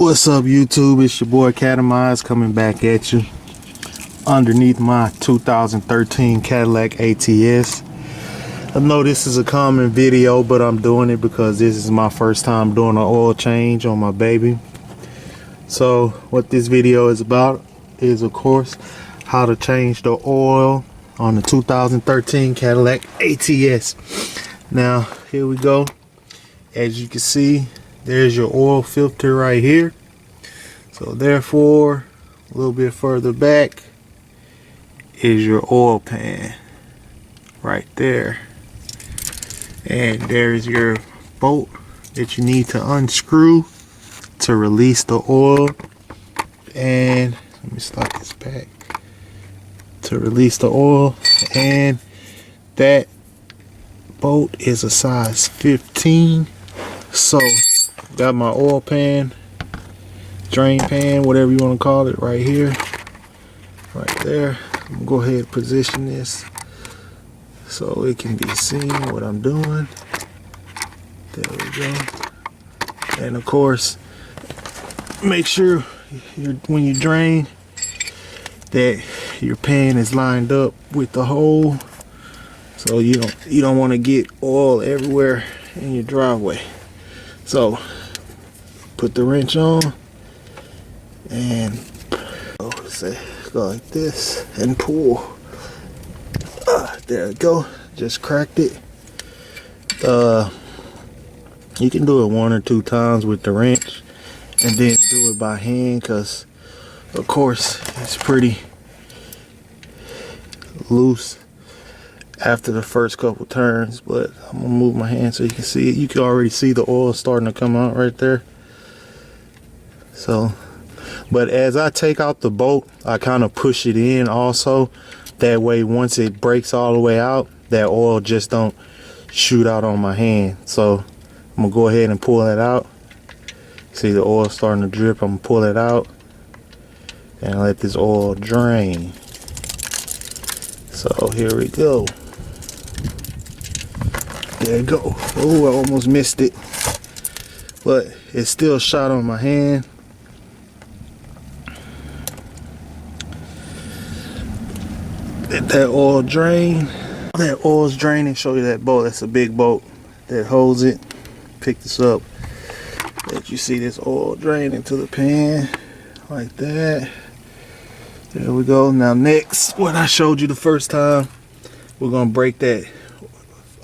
What's up, YouTube? It's your boy Cadillac coming back at you underneath my 2013 Cadillac ATS. I know this is a common video, but I'm doing it because this is my first time doing an oil change on my baby. So what this video is about is, of course, how to change the oil on the 2013 Cadillac ATS. Now here we go. As you can see, there's your oil filter right here. So therefore, a little bit further back is your oil pan right there. And there's your bolt that you need to unscrew to release the oil. And let me slide this back to release the oil. And that bolt is a size 15. So got my oil pan, drain pan, whatever you want to call it, right here, right there. I'm gonna go ahead and position this so it can be seen what I'm doing. There we go. And of course, make sure when you drain that your pan is lined up with the hole, so you don't want to get oil everywhere in your driveway. So put the wrench on and go like this and pull. There we go. Just cracked it. You can do it 1 or 2 times with the wrench and then do it by hand, because of course it's pretty loose after the first couple turns. But I'm gonna move my hand so you can see it. You can already see the oil starting to come out right there. So, but as I take out the bolt, I kind of push it in also. That way, once it breaks all the way out, that oil just don't shoot out on my hand. So I'm gonna go ahead and pull that out. See the oil starting to drip. I'm gonna pull it out and let this oil drain. So here we go. There you go. Oh, I almost missed it, but it's still shot on my hand. Let that oil drain. That oil's draining. Show you that bolt. That's a big bolt that holds it. Pick this up. Let you see this oil drain into the pan like that. There we go. Now next, what I showed you the first time, we're gonna break that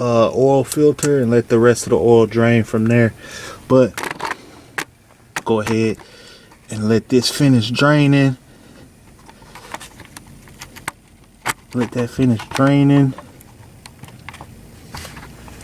oil filter and let the rest of the oil drain from there. But go ahead and let this finish draining. Let that finish draining.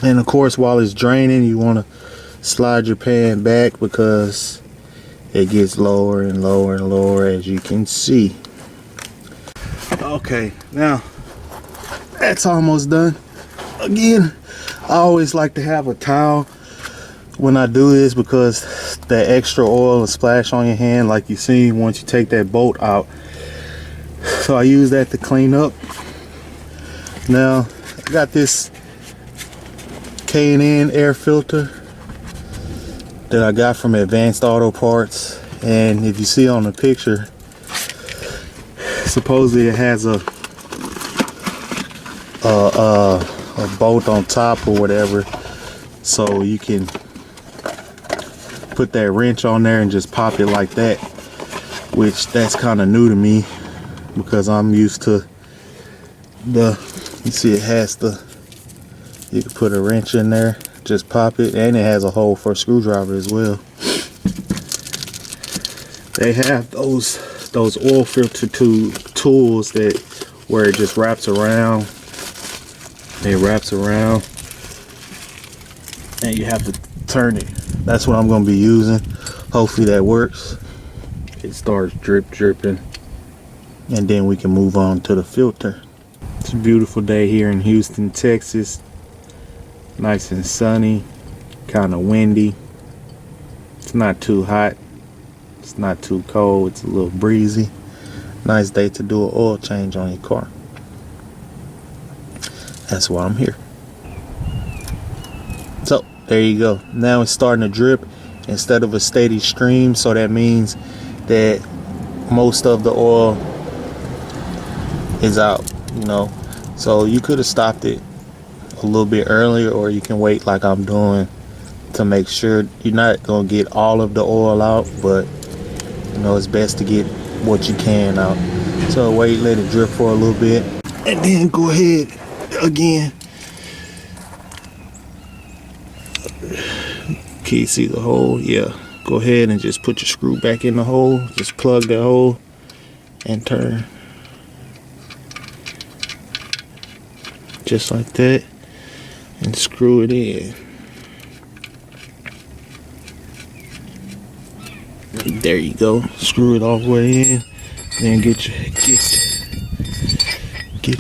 And of course, while it's draining, you want to slide your pan back because it gets lower and lower and lower, as you can see. Okay, now that's almost done. Again, I always like to have a towel when I do this, because that extra oil will splash on your hand like you see once you take that bolt out. So I use that to clean up. Now I got this K&N air filter that I got from Advanced Auto Parts, and if you see on the picture, supposedly it has a bolt on top or whatever, so you can put that wrench on there and just pop it like that, which that's kind of new to me because I'm used to you see it has you can put a wrench in there, just pop it, and it has a hole for a screwdriver as well. They have those oil filter tools that where it just wraps around. It wraps around and you have to turn it. That's what I'm going to be using. Hopefully that works. It starts dripping, and then we can move on to the filter. It's a beautiful day here in Houston, Texas. Nice and sunny, kind of windy. It's not too hot, it's not too cold, it's a little breezy. Nice day to do an oil change on your car. That's why I'm here. So there you go. Now it's starting to drip. instead of a steady stream, so that means that most of the oil is out, you know. So you could have stopped it a little bit earlier, or you can wait like I'm doing to make sure. You're not gonna get all of the oil out, but you know, it's best to get what you can out. So wait, let it drip for a little bit, and then go ahead again. Can you see the hole? Yeah, go ahead and just put your screw back in the hole. Just plug that hole and turn, just like that, and screw it in. There you go. Screw it all the way in. Then get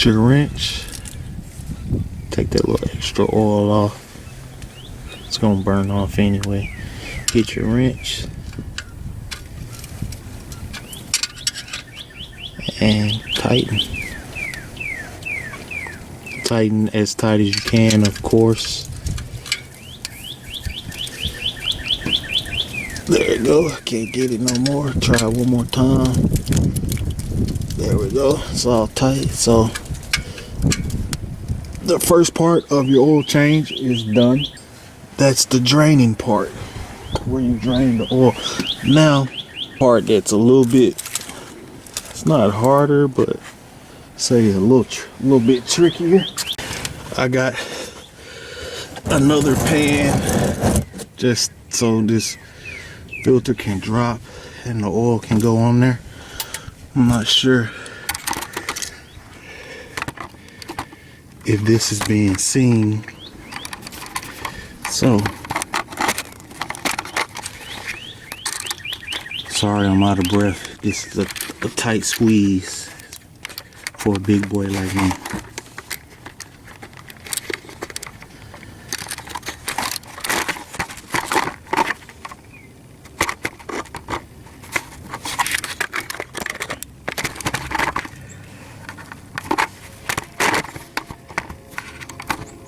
your wrench. Take that little extra oil off. It's gonna burn off anyway. Get your wrench and tighten. Tighten as tight as you can, of course. There we go. I can't get it no more. Try it one more time. There we go. It's all tight. So the first part of your oil change is done. That's the draining part, where you drain the oil. Now, part that's a little bit, it's not harder, but say a little bit trickier. I got another pan just so this filter can drop and the oil can go on there. I'm not sure if this is being seen. So sorry, I'm out of breath. This is a tight squeeze for a big boy like me.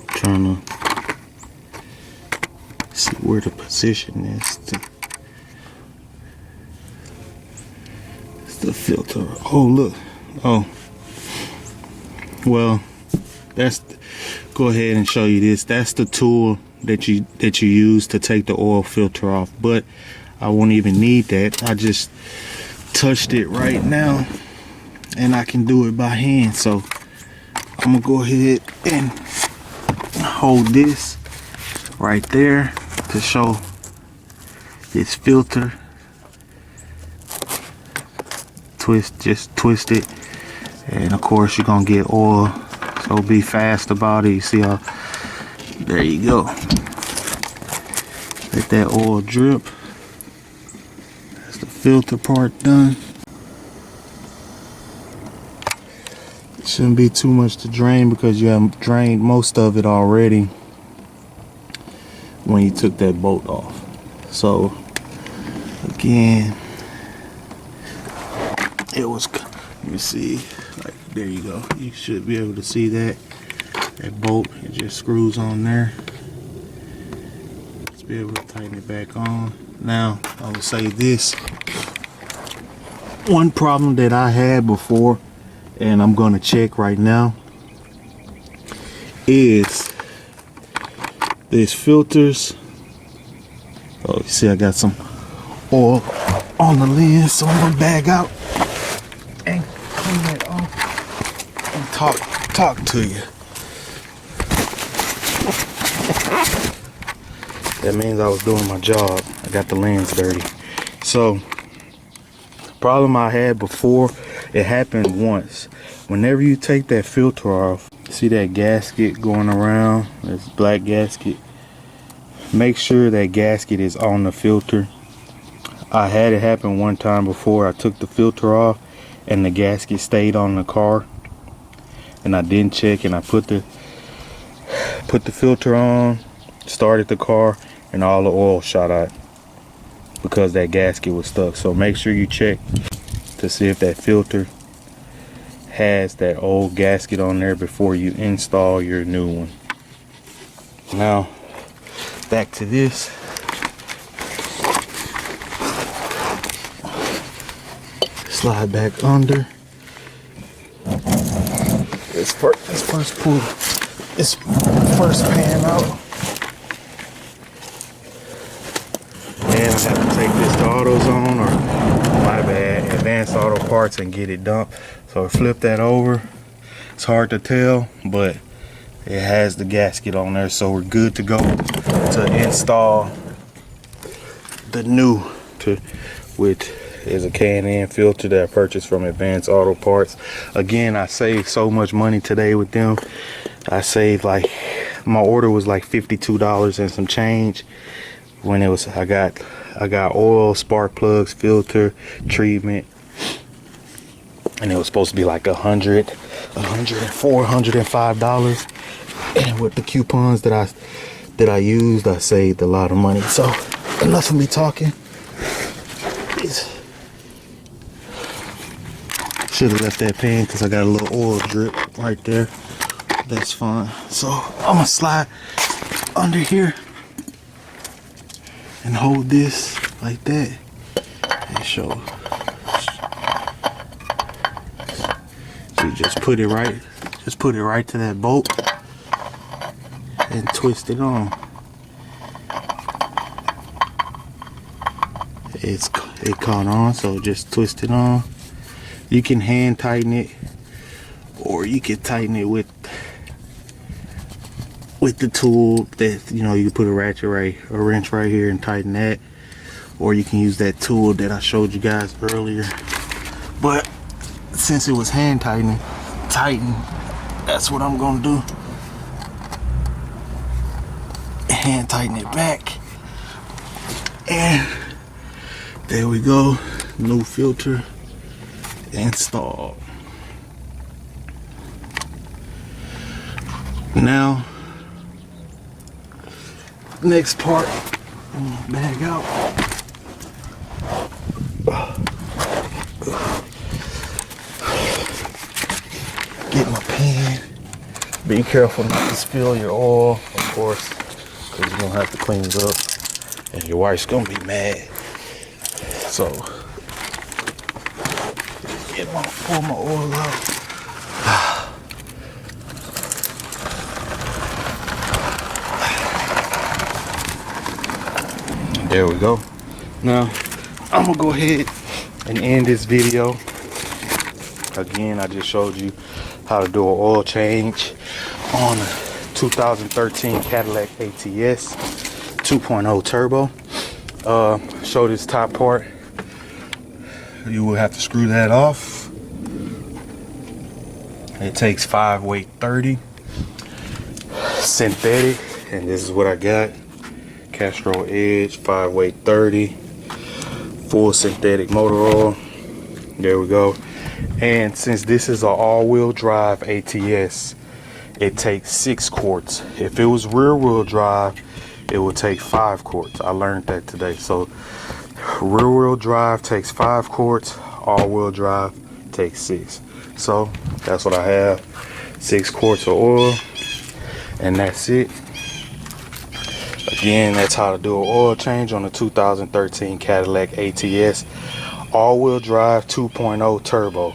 Trying to see where the position is to the filter. Oh, look. Oh, well, that's, go ahead and show you this. That's the tool that you use to take the oil filter off, but I won't even need that. I just touched it right now and I can do it by hand. So I'm gonna go ahead and hold this right there to show this filter. Just twist it, and of course you're gonna get oil, so be fast about it. You see how, there you go. Let that oil drip. That's the filter part done. It shouldn't be too much to drain because you have drained most of it already when you took that bolt off. So again, it was, let me see, like, there you go. You should be able to see that bolt, it just screws on there. Let's be able to tighten it back on. Now I will say this, one problem that I had before, and I'm gonna check right now, is these filters. Oh, you see I got some oil on the lens, so I'm gonna bag out and clean it off and talk to you. That means I was doing my job. I got the lens dirty. So the problem I had before, it happened once. Whenever you take that filter off, see that gasket going around, this black gasket, make sure that gasket is on the filter. I had it happen one time before. I took the filter off and the gasket stayed on the car, and I didn't check, and I put the filter on, started the car, and all the oil shot out because that gasket was stuck. So make sure you check to see if that filter has that old gasket on there before you install your new one. Now back to this. slide back under. Let's first pull this first pan out. And I have to take this to AutoZone, or my bad, Advanced Auto Parts, and get it dumped. So I flip that over. It's hard to tell, but it has the gasket on there, so we're good to go to install the new, which is a K&N filter that I purchased from Advanced Auto Parts. Again, I saved so much money today with them. I saved, like, my order was like $52 and some change. When it was, I got oil, spark plugs, filter, treatment, and it was supposed to be like $104, $105. And with the coupons that I used, I saved a lot of money. So enough of me talking. Should have left that pan because I got a little oil drip right there. That's fine. So I'm gonna slide under here and hold this like that and show. So you just put it right to that bolt and twist it on. It caught on, so just twist it on. You can hand tighten it, or you can tighten it with the tool that, you know, you put a wrench right here and tighten that, or you can use that tool that I showed you guys earlier. But since it was hand tighten, that's what I'm gonna do. Hand tighten it back, and there we go. New filter installed. Now, next part, bag out. Get my pan. Be careful not to spill your oil, of course, because you're gonna have to clean it up, and your wife's gonna be mad. So, pull my oil out. There we go. Now, I'm gonna go ahead and end this video. Again, I just showed you how to do an oil change on a 2013 Cadillac ATS 2.0 turbo. Show this top part. You will have to screw that off. It takes 5 weight 30 synthetic, and this is what I got. Castrol Edge 5 weight 30 full synthetic motor oil. There we go. And since this is an all-wheel drive ATS, it takes 6 quarts. If it was rear-wheel drive, it would take 5 quarts. I learned that today. So rear-wheel drive takes 5 quarts, all-wheel drive takes 6. So that's what I have, 6 quarts of oil, and that's it. Again, that's how to do an oil change on a 2013 Cadillac ATS all-wheel drive 2.0 turbo.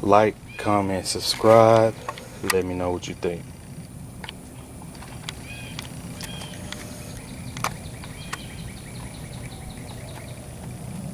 Like, comment, subscribe. Let me know what you think.